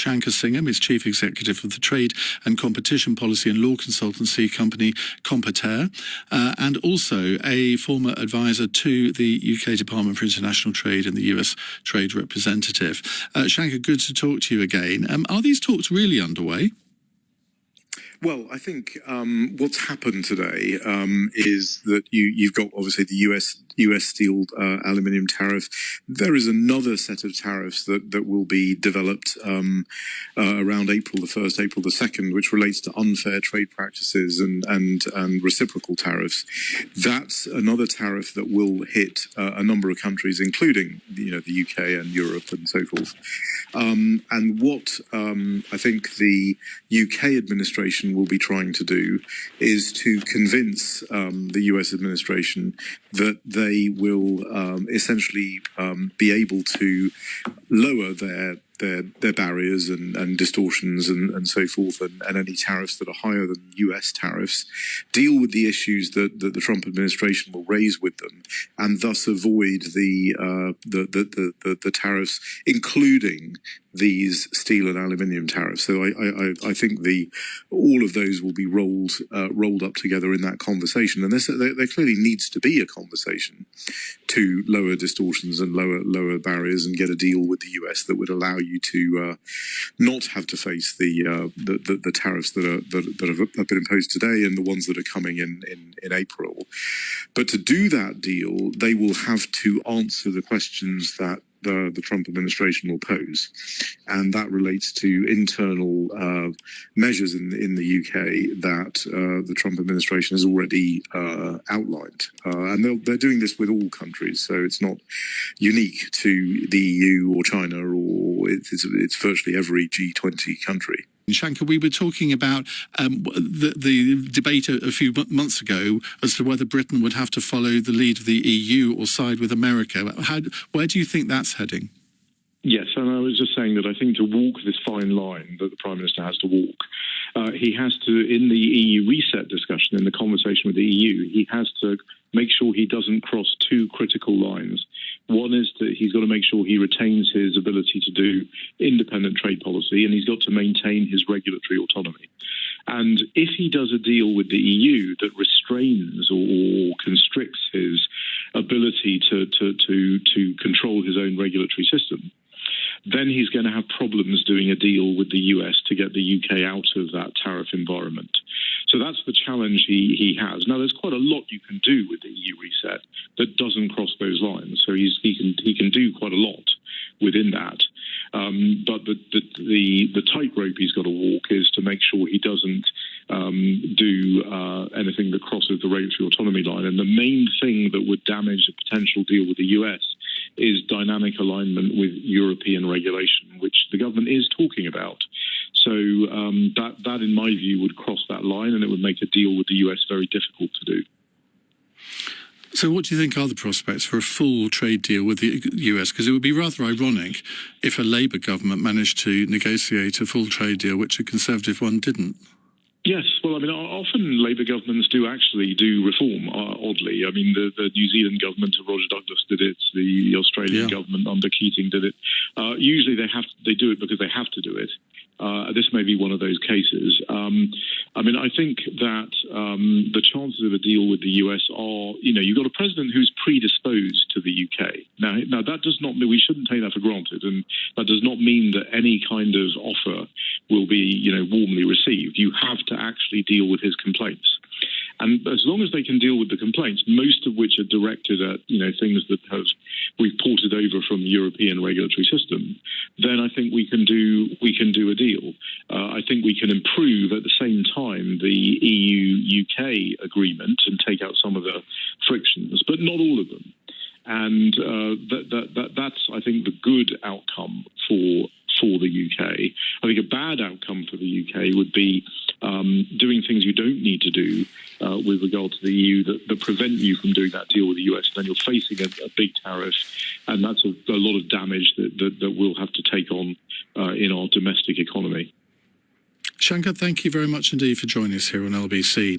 Shanker Singham is Chief Executive of the Trade and Competition Policy and Law Consultancy company Competair, and also a former advisor to the UK Department for International Trade and the US Trade Representative. Shanker, good to talk to you again. Are these talks really underway? Well, I think what's happened today is that you've got obviously the US steel aluminium tariff. There is another set of tariffs that will be developed around April the 1st, April the 2nd, which relates to unfair trade practices and reciprocal tariffs. That's another tariff that will hit a number of countries, including the UK and Europe and so forth. And what I think the UK administration will be trying to do is to convince the US administration that they will essentially be able to lower their barriers and distortions and so forth, and any tariffs that are higher than US tariffs, deal with the issues that the Trump administration will raise with them, and thus avoid the tariffs, including these steel and aluminium tariffs. So I think all of those will be rolled up together in that conversation, and there clearly needs to be a conversation to lower distortions and lower barriers and get a deal with the US that would allow you to not have to face the tariffs that have been imposed today and the ones that are coming in April. But to do that deal, they will have to answer the questions that the Trump administration will pose, and that relates to internal measures in the UK that the Trump administration has already outlined, and they're doing this with all countries, so it's not unique to the EU or China, or it's virtually every G20 country. Shanker, we were talking about the debate a few months ago as to whether Britain would have to follow the lead of the EU or side with America. Where do you think that's heading? Yes, and I was just saying that I think to walk this fine line that the Prime Minister has to walk, he has to, in the EU reset discussion, in the conversation with the EU, he has to make sure he doesn't cross two critical lines. One is that he's got to make sure he retains his ability to do independent trade policy, and he's got to maintain his regulatory autonomy. And if he does a deal with the EU that restrains or constricts his ability to control his own regulatory system, then he's going to have problems doing a deal with the US to get the UK out of that tariff environment. So that's the challenge he has. Now, there's quite a lot you can do with the EU reset that doesn't cross those lines. So he can do quite a lot within that. But the tightrope he's got to walk is to make sure he doesn't do anything that crosses the regulatory autonomy line. And the main thing that would damage a potential deal with the US is dynamic alignment with European regulation, which the government is talking about. So that, in my view, would cross that line, and it would make a deal with the US very difficult to do. So what do you think are the prospects for a full trade deal with the US? Because it would be rather ironic if a Labour government managed to negotiate a full trade deal, which a Conservative one didn't. Yes, well, I mean, often Labour governments do actually do reform, oddly. I mean, the New Zealand government of Roger Douglas did it, the Australian government under Keating did it. Usually they do it because they have to do it. This may be one of those cases. I mean, I think that the chances of a deal with the US are, you've got a president who's predisposed to the UK. Now that does not mean, we shouldn't take that for granted, and that does not mean that any kind of offer will be, warmly received. You have to actually deal with his complaints. And as long as they can deal with the complaints, most of which are directed at, things that we've ported over from the European regulatory system, then I think we can do a deal. I think we can improve at the same time the EU-UK agreement and take out some of the frictions, but not all of them. And that's, I think, the good outcome for the UK. I think a bad outcome for the UK would be doing things you don't need to do with regard to the EU that prevent you from doing that deal with the US. Then you're facing a big tariff, and that's a lot of damage that we'll have to take on in our domestic economy. Shanker, thank you very much indeed for joining us here on LBC.